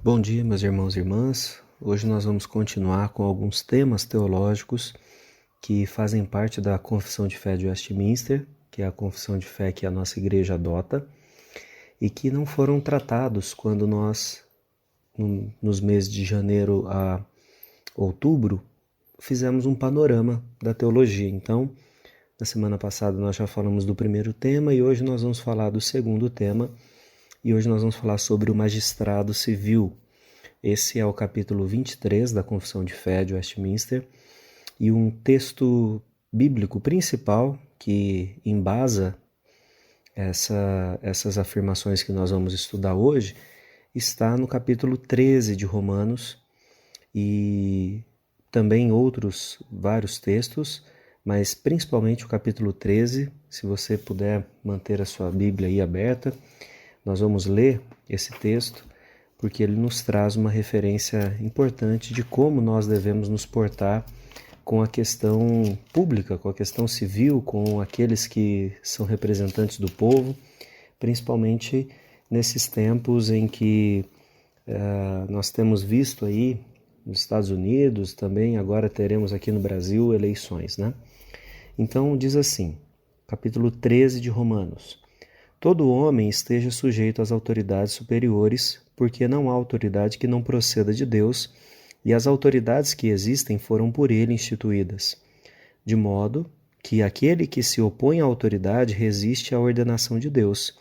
Bom dia, meus irmãos e irmãs. Hoje nós vamos continuar com alguns temas teológicos que fazem parte da Confissão de Fé de Westminster, que é a confissão de fé que a nossa igreja adota, e que não foram tratados quando nós, nos meses de janeiro a outubro, fizemos um panorama da teologia. Então, na semana passada nós já falamos do primeiro tema e hoje nós vamos falar do segundo tema. E hoje nós vamos falar sobre o magistrado civil. Esse é o capítulo 23 da Confissão de Fé de Westminster e um texto bíblico principal que embasa essas afirmações que nós vamos estudar hoje está no capítulo 13 de Romanos e também outros vários textos, mas principalmente o capítulo 13. Se você puder manter a sua Bíblia aí aberta, nós vamos ler esse texto porque ele nos traz uma referência importante de como nós devemos nos portar com a questão pública, com a questão civil, com aqueles que são representantes do povo, principalmente nesses tempos em que nós temos visto aí nos Estados Unidos, também agora teremos aqui no Brasil eleições, né? Então diz assim, capítulo 13 de Romanos: todo homem esteja sujeito às autoridades superiores, porque não há autoridade que não proceda de Deus, e as autoridades que existem foram por ele instituídas. De modo que aquele que se opõe à autoridade resiste à ordenação de Deus,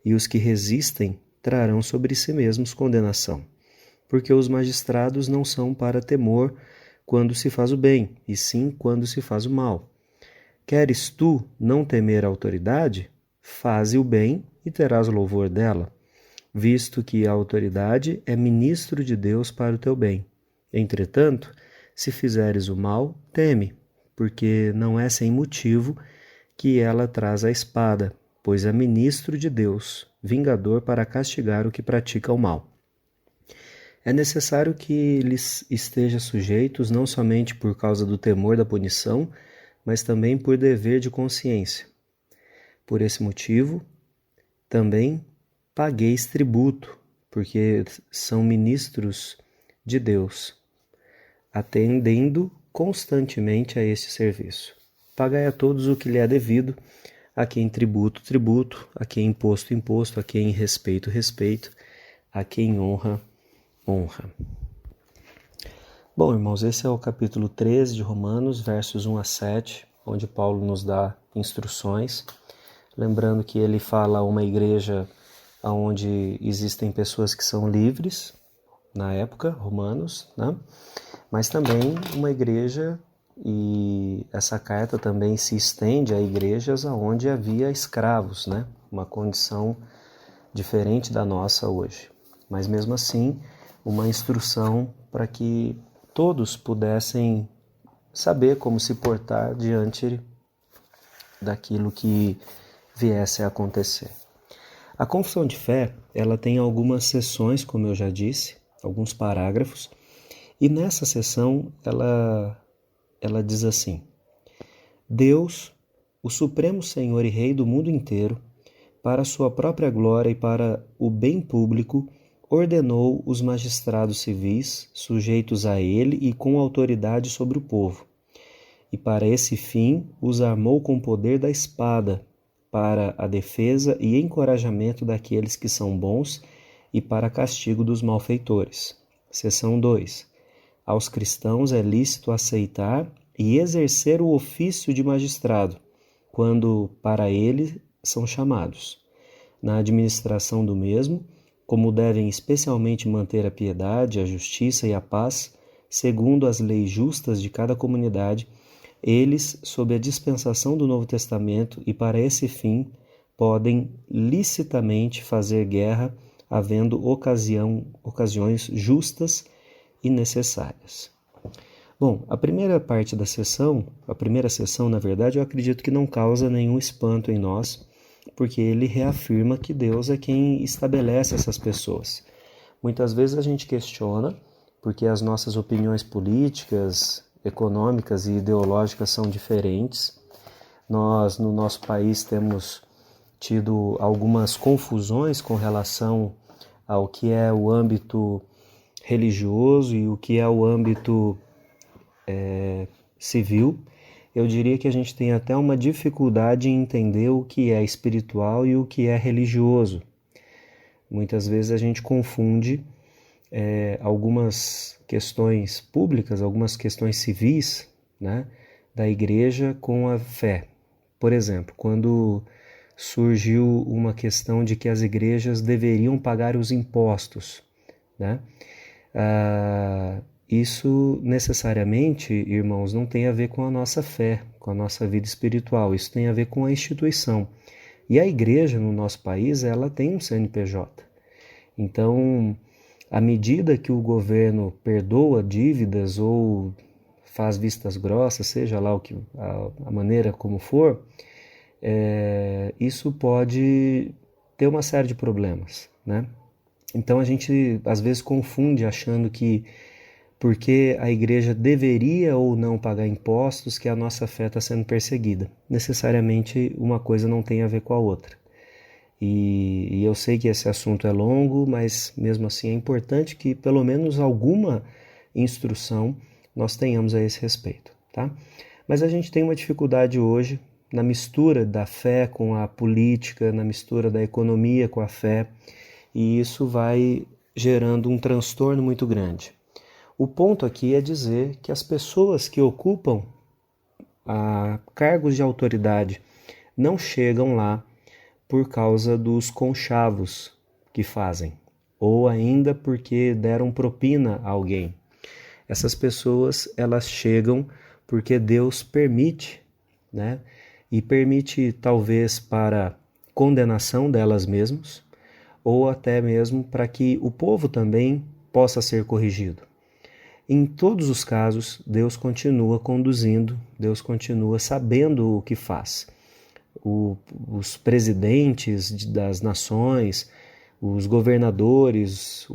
e os que resistem trarão sobre si mesmos condenação. Porque os magistrados não são para temor quando se faz o bem, e sim quando se faz o mal. Queres tu não temer a autoridade? Faze o bem e terás louvor dela, visto que a autoridade é ministro de Deus para o teu bem. Entretanto, se fizeres o mal, teme, porque não é sem motivo que ela traz a espada, pois é ministro de Deus, vingador para castigar o que pratica o mal. É necessário que lhes esteja sujeitos não somente por causa do temor da punição, mas também por dever de consciência. Por esse motivo, também pagueis tributo, porque são ministros de Deus, atendendo constantemente a este serviço. Pagai a todos o que lhe é devido, a quem tributo, tributo, a quem imposto, imposto, a quem respeito, respeito, a quem honra, honra. Bom, irmãos, esse é o capítulo 13 de Romanos, versos 1 a 7, onde Paulo nos dá instruções. Lembrando que ele fala a uma igreja onde existem pessoas que são livres, na época, romanos, né? Mas também uma igreja, e essa carta também se estende a igrejas onde havia escravos, né? Uma condição diferente da nossa hoje. Mas mesmo assim, uma instrução para que todos pudessem saber como se portar diante daquilo que viesse a acontecer. A confissão de fé, ela tem algumas seções, como eu já disse, alguns parágrafos, e nessa seção ela diz assim: Deus, o Supremo Senhor e Rei do mundo inteiro, para a sua própria glória e para o bem público, ordenou os magistrados civis, sujeitos a ele e com autoridade sobre o povo. E para esse fim os armou com o poder da espada, para a defesa e encorajamento daqueles que são bons e para castigo dos malfeitores. Seção 2. Aos cristãos é lícito aceitar e exercer o ofício de magistrado, quando para ele são chamados. Na administração do mesmo, como devem especialmente manter a piedade, a justiça e a paz, segundo as leis justas de cada comunidade, eles, sob a dispensação do Novo Testamento e para esse fim, podem licitamente fazer guerra, havendo ocasiões justas e necessárias. Bom, a primeira parte da sessão, na verdade, eu acredito que não causa nenhum espanto em nós, porque ele reafirma que Deus é quem estabelece essas pessoas. Muitas vezes a gente questiona, porque as nossas opiniões políticas, econômicas e ideológicas são diferentes. Nós, no nosso país, temos tido algumas confusões com relação ao que é o âmbito religioso e o que é o âmbito civil, eu diria que a gente tem até uma dificuldade em entender o que é espiritual e o que é religioso. Muitas vezes a gente confunde algumas questões públicas, algumas questões civis, né, da igreja com a fé. Por exemplo, quando surgiu uma questão de que as igrejas deveriam pagar os impostos, né? Isso necessariamente, irmãos, não tem a ver com a nossa fé, com a nossa vida espiritual. Isso tem a ver com a instituição. E a igreja no nosso país, ela tem um CNPJ. Então, à medida que o governo perdoa dívidas ou faz vistas grossas, seja lá a maneira como for, isso pode ter uma série de problemas, né? Então a gente às vezes confunde achando que porque a igreja deveria ou não pagar impostos que a nossa fé está sendo perseguida. Necessariamente uma coisa não tem a ver com a outra. E eu sei que esse assunto é longo, mas mesmo assim é importante que pelo menos alguma instrução nós tenhamos a esse respeito, tá? Mas a gente tem uma dificuldade hoje na mistura da fé com a política, na mistura da economia com a fé, e isso vai gerando um transtorno muito grande. O ponto aqui é dizer que as pessoas que ocupam cargos de autoridade não chegam lá por causa dos conchavos que fazem, ou ainda porque deram propina a alguém. Essas pessoas, elas chegam porque Deus permite, né? E permite talvez para condenação delas mesmas, ou até mesmo para que o povo também possa ser corrigido. Em todos os casos, Deus continua conduzindo, Deus continua sabendo o que faz. Os presidentes das nações, os governadores,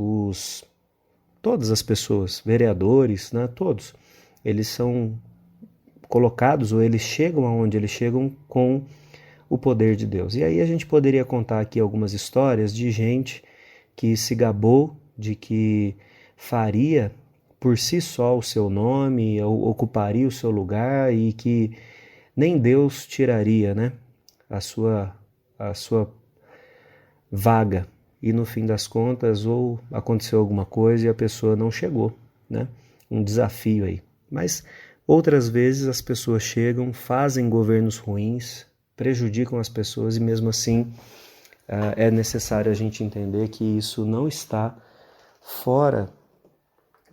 todas as pessoas, vereadores, né, todos, eles são colocados ou eles chegam aonde eles chegam com o poder de Deus. E aí a gente poderia contar aqui algumas histórias de gente que se gabou de que faria por si só o seu nome, ocuparia o seu lugar e que nem Deus tiraria, né, a sua vaga. E no fim das contas, ou aconteceu alguma coisa e a pessoa não chegou, né? Um desafio aí. Mas outras vezes as pessoas chegam, fazem governos ruins, prejudicam as pessoas e mesmo assim é necessário a gente entender que isso não está fora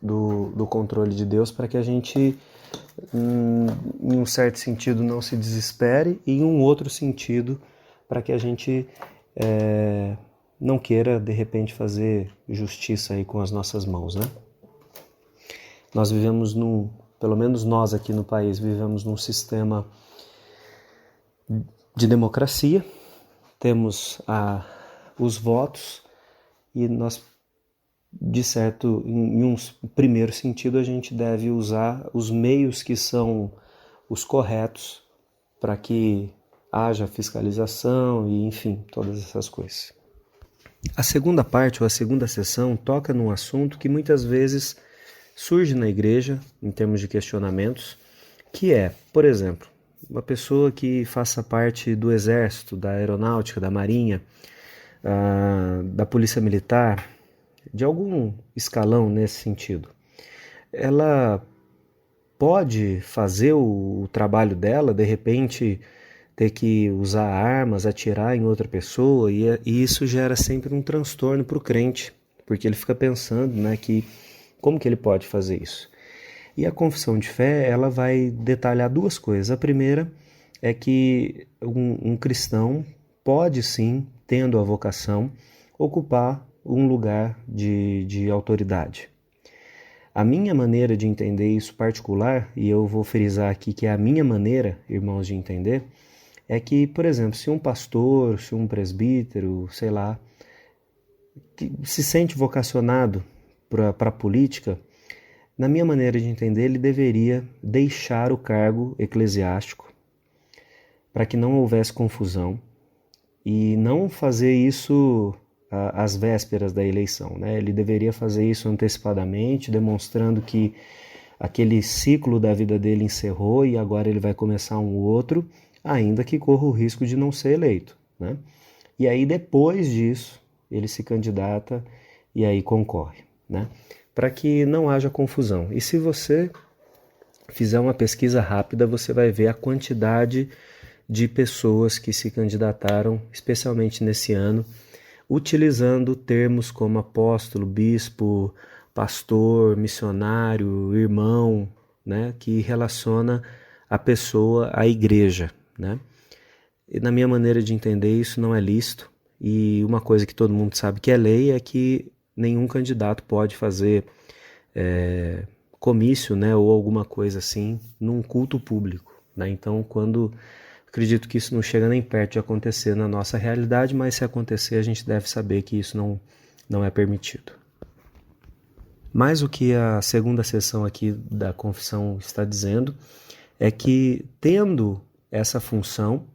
do controle de Deus para que a gente, em um certo sentido, não se desespere e em um outro sentido para que a gente não queira, de repente, fazer justiça aí com as nossas mãos, né? Nós vivemos pelo menos nós aqui no país, vivemos num sistema de democracia, temos os votos e nós, de certo, em um primeiro sentido, a gente deve usar os meios que são os corretos para que haja fiscalização e, enfim, todas essas coisas. A segunda parte, ou a segunda sessão, toca num assunto que muitas vezes surge na igreja, em termos de questionamentos, que é, por exemplo, uma pessoa que faça parte do exército, da aeronáutica, da marinha, da polícia militar, de algum escalão nesse sentido. Ela pode fazer o trabalho dela, de repente ter que usar armas, atirar em outra pessoa, e isso gera sempre um transtorno para o crente, porque ele fica pensando, né, que como que ele pode fazer isso? E a confissão de fé, ela vai detalhar duas coisas. A primeira é que um cristão pode sim, tendo a vocação, ocupar um lugar de autoridade. A minha maneira de entender isso particular, e eu vou frisar aqui que é a minha maneira, irmãos, de entender, é que, por exemplo, se um pastor, se um presbítero, sei lá, que se sente vocacionado para a política, na minha maneira de entender, ele deveria deixar o cargo eclesiástico para que não houvesse confusão e não fazer isso às vésperas da eleição, né? Ele deveria fazer isso antecipadamente, demonstrando que aquele ciclo da vida dele encerrou e agora ele vai começar um outro, ainda que corra o risco de não ser eleito, né? E aí depois disso ele se candidata e aí concorre, né? Para que não haja confusão. E se você fizer uma pesquisa rápida, você vai ver a quantidade de pessoas que se candidataram, especialmente nesse ano, utilizando termos como apóstolo, bispo, pastor, missionário, irmão, né, que relaciona a pessoa à igreja, né? E na minha maneira de entender, isso não é lícito, e uma coisa que todo mundo sabe que é lei é que nenhum candidato pode fazer comício, né, ou alguma coisa assim, num culto público, né? Então, acredito que isso não chega nem perto de acontecer na nossa realidade, mas se acontecer, a gente deve saber que isso não é permitido. Mas o que a segunda seção aqui da confissão está dizendo é que, tendo essa função,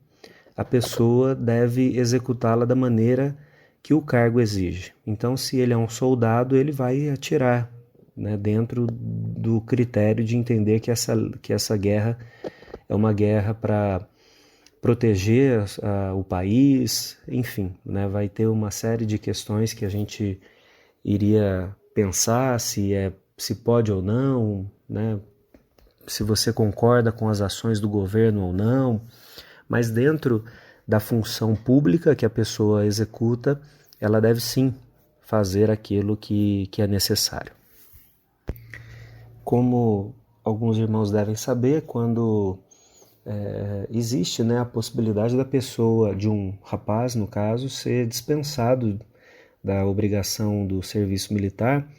a pessoa deve executá-la da maneira que o cargo exige. Então, se ele é um soldado, ele vai atirar, né, dentro do critério de entender que essa guerra é uma guerra para proteger o país, enfim, né, vai ter uma série de questões que a gente iria pensar se pode ou não, né, se você concorda com as ações do governo ou não, mas dentro da função pública que a pessoa executa, ela deve sim fazer aquilo que é necessário. Como alguns irmãos devem saber, quando existe, né, a possibilidade da pessoa, de um rapaz no caso, ser dispensado da obrigação do serviço militar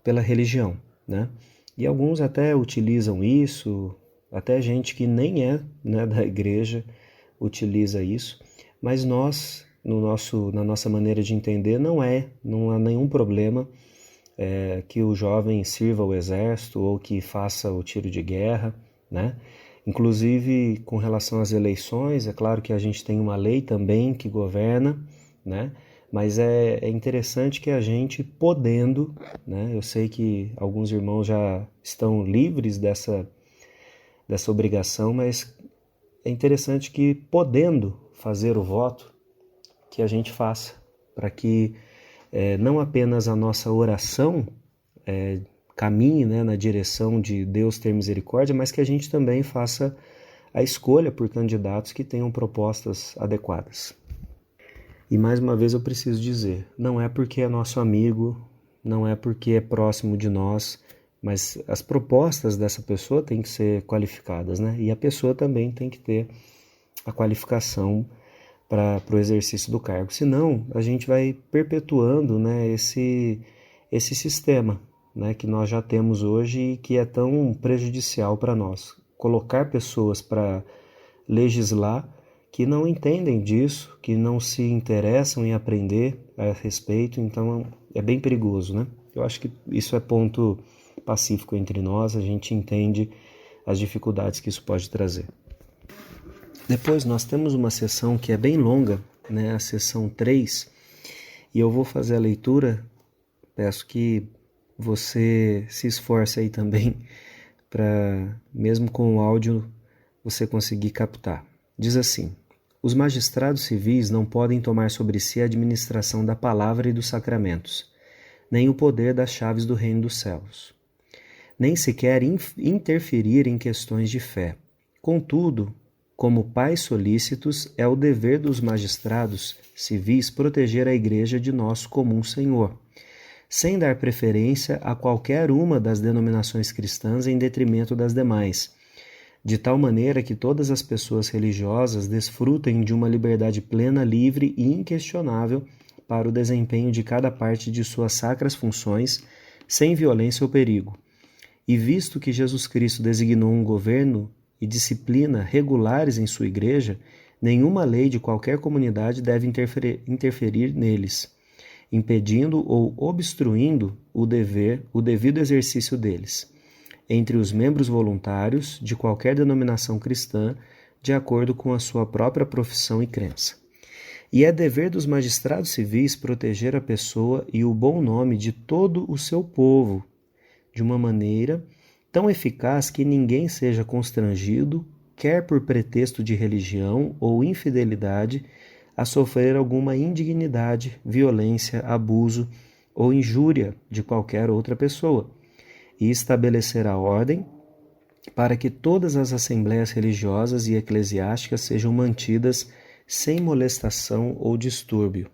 pela religião, né? E alguns até utilizam isso, até gente que nem é, né, da igreja utiliza isso, mas nós, na nossa maneira de entender, não há nenhum problema que o jovem sirva o exército ou que faça o tiro de guerra, né? Inclusive, com relação às eleições, é claro que a gente tem uma lei também que governa, né? Mas é interessante que a gente podendo, né? Eu sei que alguns irmãos já estão livres dessa obrigação, mas é interessante que podendo fazer o voto, que a gente faça, para que não apenas a nossa oração caminhe, né, na direção de Deus ter misericórdia, mas que a gente também faça a escolha por candidatos que tenham propostas adequadas. E mais uma vez eu preciso dizer, não é porque é nosso amigo, não é porque é próximo de nós, mas as propostas dessa pessoa têm que ser qualificadas, né? E a pessoa também tem que ter a qualificação para o exercício do cargo. Senão, a gente vai perpetuando, né, esse sistema, né, que nós já temos hoje e que é tão prejudicial para nós. Colocar pessoas para legislar que não entendem disso, que não se interessam em aprender a respeito, então é bem perigoso, né? Eu acho que isso é ponto pacífico entre nós, a gente entende as dificuldades que isso pode trazer. Depois nós temos uma sessão que é bem longa, né, a sessão 3, e eu vou fazer a leitura, peço que você se esforce aí também para, mesmo com o áudio, você conseguir captar. Diz assim: os magistrados civis não podem tomar sobre si a administração da palavra e dos sacramentos, nem o poder das chaves do reino dos céus, nem sequer interferir em questões de fé. Contudo, como pais solícitos, é o dever dos magistrados civis proteger a Igreja de nosso comum Senhor, sem dar preferência a qualquer uma das denominações cristãs em detrimento das demais, de tal maneira que todas as pessoas religiosas desfrutem de uma liberdade plena, livre e inquestionável para o desempenho de cada parte de suas sacras funções, sem violência ou perigo. E visto que Jesus Cristo designou um governo e disciplina regulares em sua igreja, nenhuma lei de qualquer comunidade deve interferir neles, impedindo ou obstruindo o devido exercício deles, entre os membros voluntários de qualquer denominação cristã, de acordo com a sua própria profissão e crença. E é dever dos magistrados civis proteger a pessoa e o bom nome de todo o seu povo, de uma maneira tão eficaz que ninguém seja constrangido, quer por pretexto de religião ou infidelidade, a sofrer alguma indignidade, violência, abuso ou injúria de qualquer outra pessoa, e estabelecer a ordem para que todas as assembleias religiosas e eclesiásticas sejam mantidas sem molestação ou distúrbio.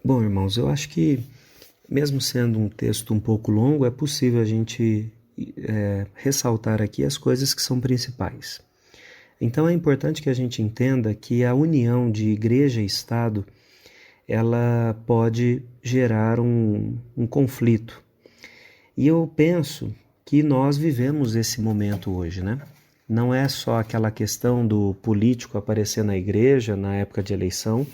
Bom, irmãos, eu acho que, mesmo sendo um texto um pouco longo, é possível a gente ressaltar aqui as coisas que são principais. Então é importante que a gente entenda que a união de igreja e Estado, ela pode gerar um conflito. E eu penso que nós vivemos esse momento hoje, né? Não é só aquela questão do político aparecer na igreja na época de eleição,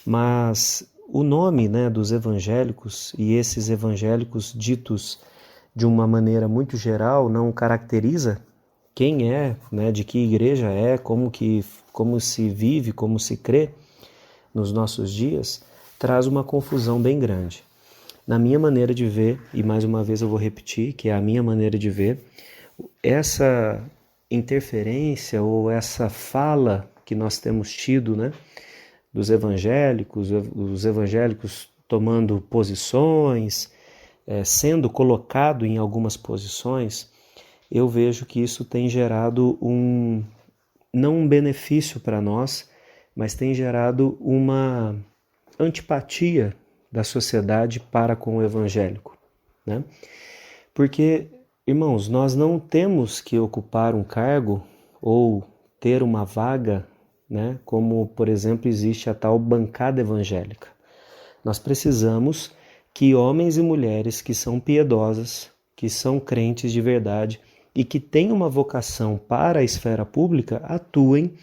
mas o nome, né, dos evangélicos, e esses evangélicos ditos de uma maneira muito geral, não caracteriza quem é, né, de que igreja é, como se vive, como se crê nos nossos dias, traz uma confusão bem grande. Na minha maneira de ver, e mais uma vez eu vou repetir, que é a minha maneira de ver, essa interferência ou essa fala que nós temos tido, né, dos evangélicos, os evangélicos tomando posições, sendo colocado em algumas posições, eu vejo que isso tem gerado não um benefício para nós, mas tem gerado uma antipatia da sociedade para com o evangélico, né? Porque, irmãos, nós não temos que ocupar um cargo ou ter uma vaga, né? Como, por exemplo, existe a tal bancada evangélica. Nós precisamos que homens e mulheres que são piedosas, que são crentes de verdade e que têm uma vocação para a esfera pública atuem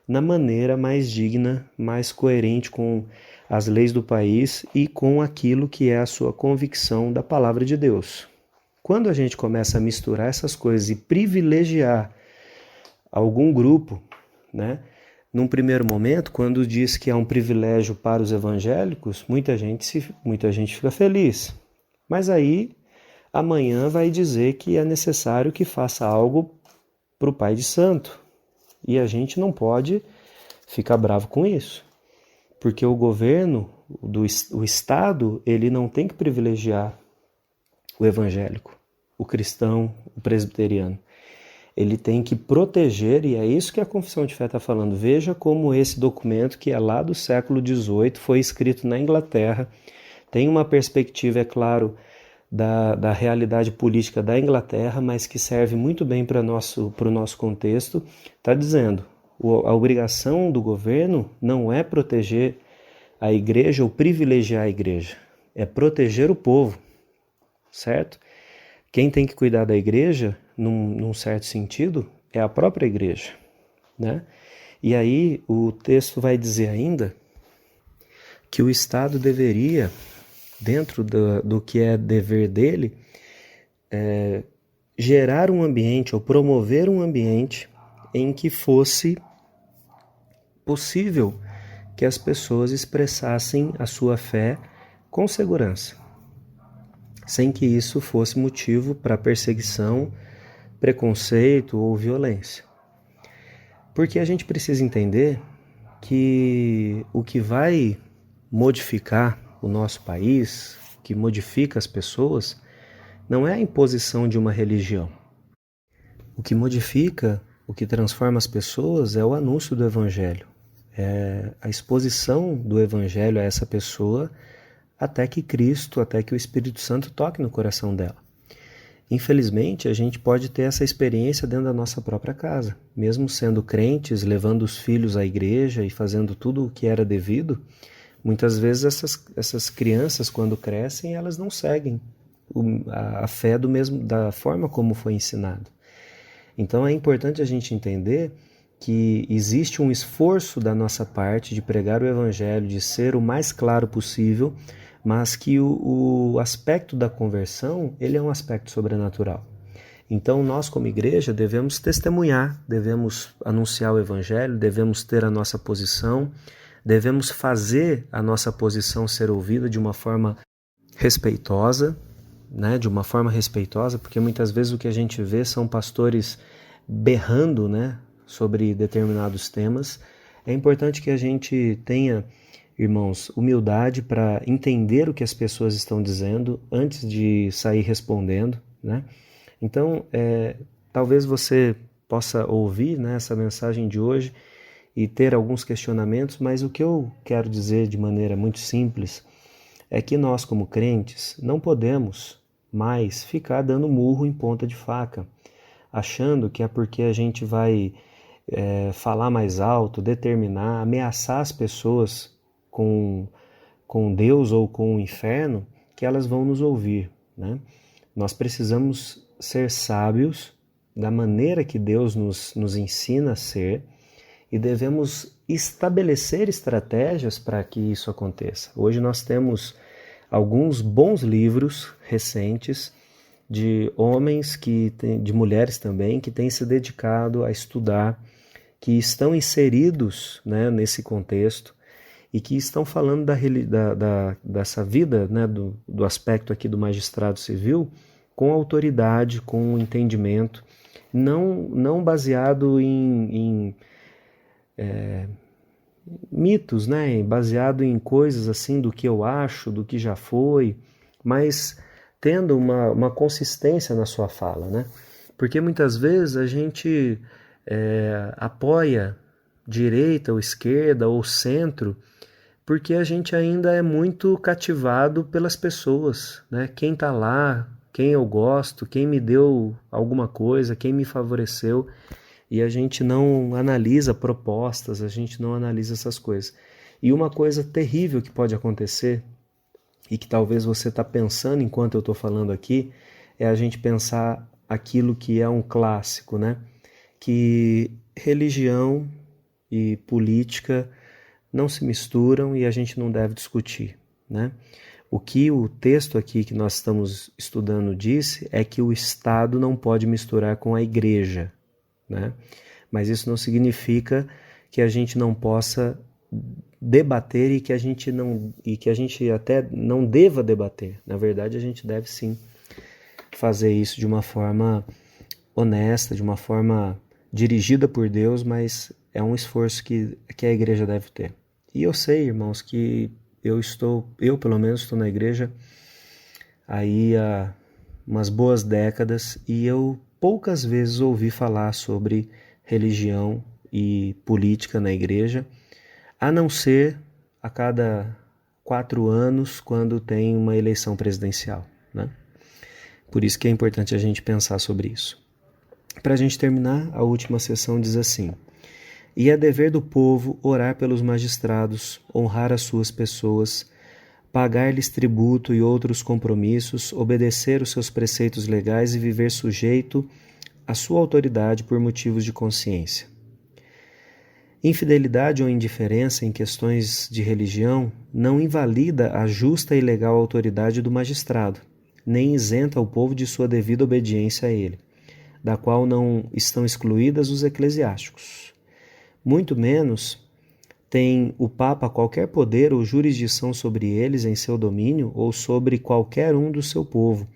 na maneira mais digna, mais coerente com as leis do país e com aquilo que é a sua convicção da palavra de Deus. Quando a gente começa a misturar essas coisas e privilegiar algum grupo, né? Num primeiro momento, quando diz que é um privilégio para os evangélicos, muita gente fica feliz. Mas aí, amanhã vai dizer que é necessário que faça algo para o Pai de Santo. E a gente não pode ficar bravo com isso. Porque o governo, o Estado, ele não tem que privilegiar o evangélico, o cristão, o presbiteriano. Ele tem que proteger, e é isso que a Confissão de Fé está falando. Veja como esse documento, que é lá do século XVIII, foi escrito na Inglaterra, tem uma perspectiva, é claro, da realidade política da Inglaterra, mas que serve muito bem para o nosso contexto. Está dizendo, a obrigação do governo não é proteger a igreja ou privilegiar a igreja, é proteger o povo, certo? Quem tem que cuidar da igreja, num certo sentido, é a própria igreja, né? E aí o texto vai dizer ainda que o Estado deveria, dentro do que é dever dele, gerar um ambiente ou promover um ambiente em que fosse possível que as pessoas expressassem a sua fé com segurança, sem que isso fosse motivo para perseguição, preconceito ou violência. Porque a gente precisa entender que o que vai modificar o nosso país, o que modifica as pessoas, não é a imposição de uma religião. O que modifica, o que transforma as pessoas é o anúncio do Evangelho, é a exposição do Evangelho a essa pessoa até que Cristo, até que o Espírito Santo toque no coração dela. Infelizmente, a gente pode ter essa experiência dentro da nossa própria casa. Mesmo sendo crentes, levando os filhos à igreja e fazendo tudo o que era devido, muitas vezes essas crianças, quando crescem, elas não seguem a fé da forma como foi ensinado. Então é importante a gente entender que existe um esforço da nossa parte de pregar o Evangelho, de ser o mais claro possível, mas que o aspecto da conversão, ele é um aspecto sobrenatural. Então, nós como igreja devemos testemunhar, devemos anunciar o evangelho, devemos ter a nossa posição, devemos fazer a nossa posição ser ouvida de uma forma respeitosa, né? De uma forma respeitosa, porque muitas vezes o que a gente vê são pastores berrando, né, sobre determinados temas. É importante que a gente tenha, irmãos, humildade para entender o que as pessoas estão dizendo antes de sair respondendo, né? Então, talvez você possa ouvir, né, essa mensagem de hoje e ter alguns questionamentos, mas o que eu quero dizer de maneira muito simples é que nós, como crentes, não podemos mais ficar dando murro em ponta de faca, achando que é porque a gente vai falar mais alto, determinar, ameaçar as pessoas com Deus ou com o inferno, que elas vão nos ouvir, né? Nós precisamos ser sábios da maneira que Deus nos ensina a ser e devemos estabelecer estratégias para que isso aconteça. Hoje nós temos alguns bons livros recentes de homens, de mulheres também, que têm se dedicado a estudar, que estão inseridos, né, nesse contexto e que estão falando dessa vida, né, do aspecto aqui do magistrado civil com autoridade, com entendimento, não baseado em mitos, né, baseado em coisas assim do que eu acho, do que já foi, mas tendo uma consistência na sua fala, né? Porque muitas vezes a gente apoia direita ou esquerda ou centro porque a gente ainda é muito cativado pelas pessoas, né? Quem está lá, quem eu gosto, quem me deu alguma coisa, quem me favoreceu, e a gente não analisa propostas, a gente não analisa essas coisas. E uma coisa terrível que pode acontecer, e que talvez você está pensando enquanto eu estou falando aqui, é a gente pensar aquilo que é um clássico, né? Que religião e política não se misturam e a gente não deve discutir, né? O que o texto aqui que nós estamos estudando disse é que o Estado não pode misturar com a igreja, né? Mas isso não significa que a gente não possa debater e que a gente até não deva debater. Na verdade, a gente deve sim fazer isso de uma forma honesta, de uma forma dirigida por Deus, mas é um esforço que a igreja deve ter. E eu sei, irmãos, que eu pelo menos estou na igreja aí há umas boas décadas e eu poucas vezes ouvi falar sobre religião e política na igreja, a não ser a cada 4 anos, quando tem uma eleição presidencial, né? Por isso que é importante a gente pensar sobre isso. Para a gente terminar, a última sessão diz assim: e é dever do povo orar pelos magistrados, honrar as suas pessoas, pagar-lhes tributo e outros compromissos, obedecer os seus preceitos legais e viver sujeito à sua autoridade por motivos de consciência. Infidelidade ou indiferença em questões de religião não invalida a justa e legal autoridade do magistrado, nem isenta o povo de sua devida obediência a ele, da qual não estão excluídas os eclesiásticos. Muito menos tem o Papa qualquer poder ou jurisdição sobre eles em seu domínio ou sobre qualquer um do seu povo,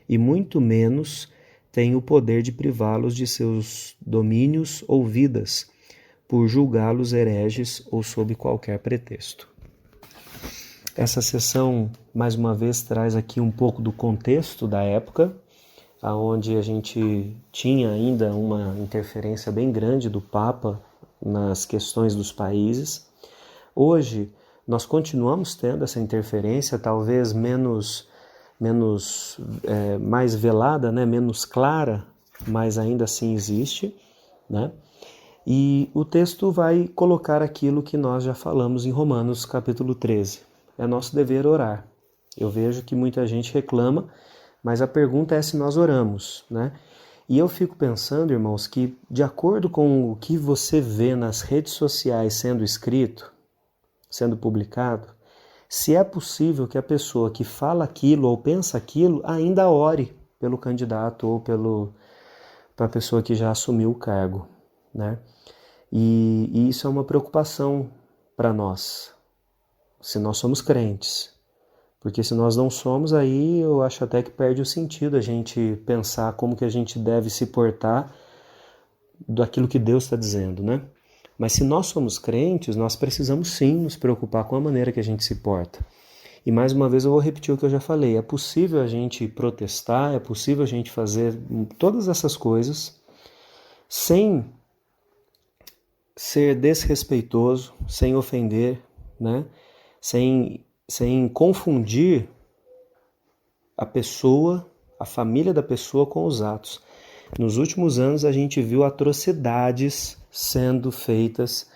e muito menos tem o poder de privá-los de seus domínios ou vidas, por julgá-los hereges ou sob qualquer pretexto. Essa sessão, mais uma vez, traz aqui um pouco do contexto da época, onde a gente tinha ainda uma interferência bem grande do Papa nas questões dos países. Hoje, nós continuamos tendo essa interferência, talvez mais velada, né? Menos clara, mas ainda assim existe, né? E o texto vai colocar aquilo que nós já falamos em Romanos capítulo 13. É nosso dever orar. Eu vejo que muita gente reclama, mas a pergunta é se nós oramos, né? E eu fico pensando, irmãos, que de acordo com o que você vê nas redes sociais sendo escrito, sendo publicado, se é possível que a pessoa que fala aquilo ou pensa aquilo ainda ore pelo candidato ou para a pessoa que já assumiu o cargo, né? E isso é uma preocupação para nós, se nós somos crentes. Porque se nós não somos, aí eu acho até que perde o sentido a gente pensar como que a gente deve se portar daquilo que Deus está dizendo, né? Mas se nós somos crentes, nós precisamos sim nos preocupar com a maneira que a gente se porta. E mais uma vez eu vou repetir o que eu já falei. É possível a gente protestar, é possível a gente fazer todas essas coisas sem ser desrespeitoso, sem ofender, né? Sem confundir a pessoa, a família da pessoa com os atos. Nos últimos anos a gente viu atrocidades sendo feitas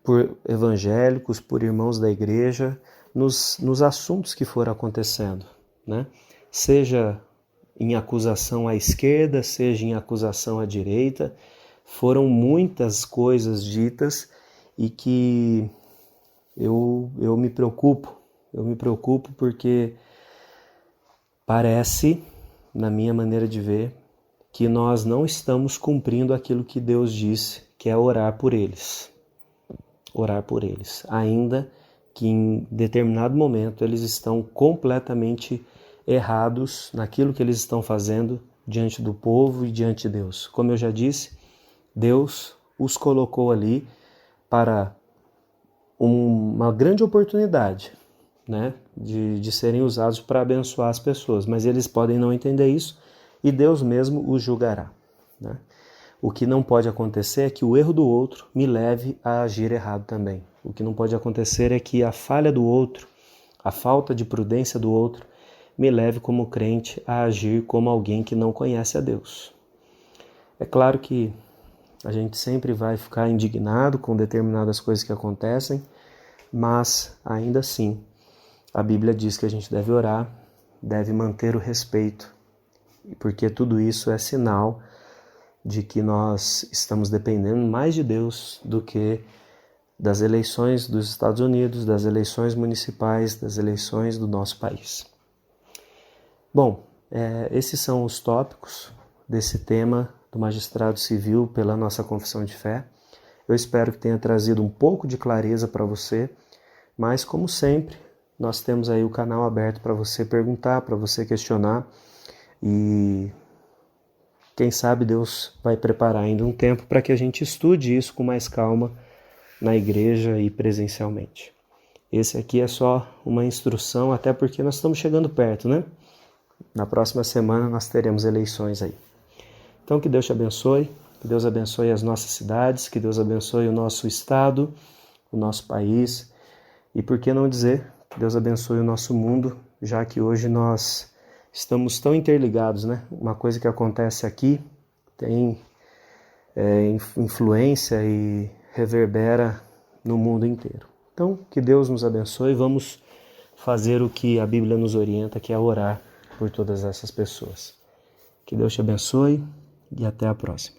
por evangélicos, por irmãos da igreja, nos assuntos que foram acontecendo, né? Seja em acusação à esquerda, seja em acusação à direita, foram muitas coisas ditas e que eu me preocupo porque parece, na minha maneira de ver, que nós não estamos cumprindo aquilo que Deus disse, que é orar por eles. Orar por eles, ainda que em determinado momento eles estão completamente errados naquilo que eles estão fazendo diante do povo e diante de Deus. Como eu já disse, Deus os colocou ali para uma grande oportunidade, né, de serem usados para abençoar as pessoas, mas eles podem não entender isso e Deus mesmo os julgará, né? O que não pode acontecer é que o erro do outro me leve a agir errado também. O que não pode acontecer é que a falha do outro, a falta de prudência do outro, me leve como crente a agir como alguém que não conhece a Deus. É claro que a gente sempre vai ficar indignado com determinadas coisas que acontecem, mas ainda assim a Bíblia diz que a gente deve orar, deve manter o respeito, porque tudo isso é sinal de que nós estamos dependendo mais de Deus do que das eleições dos Estados Unidos, das eleições municipais, das eleições do nosso país. Bom, esses são os tópicos desse tema do magistrado civil pela nossa confissão de fé. Eu espero que tenha trazido um pouco de clareza para você, mas como sempre, nós temos aí o canal aberto para você perguntar, para você questionar e quem sabe Deus vai preparar ainda um tempo para que a gente estude isso com mais calma na igreja e presencialmente. Esse aqui é só uma instrução, até porque nós estamos chegando perto, né? Na próxima semana nós teremos eleições aí. Então que Deus te abençoe, que Deus abençoe as nossas cidades, que Deus abençoe o nosso estado, o nosso país e por que não dizer, que Deus abençoe o nosso mundo, já que hoje nós estamos tão interligados, né? Uma coisa que acontece aqui tem influência e reverbera no mundo inteiro. Então, que Deus nos abençoe. Vamos fazer o que a Bíblia nos orienta, que é orar por todas essas pessoas. Que Deus te abençoe e até a próxima.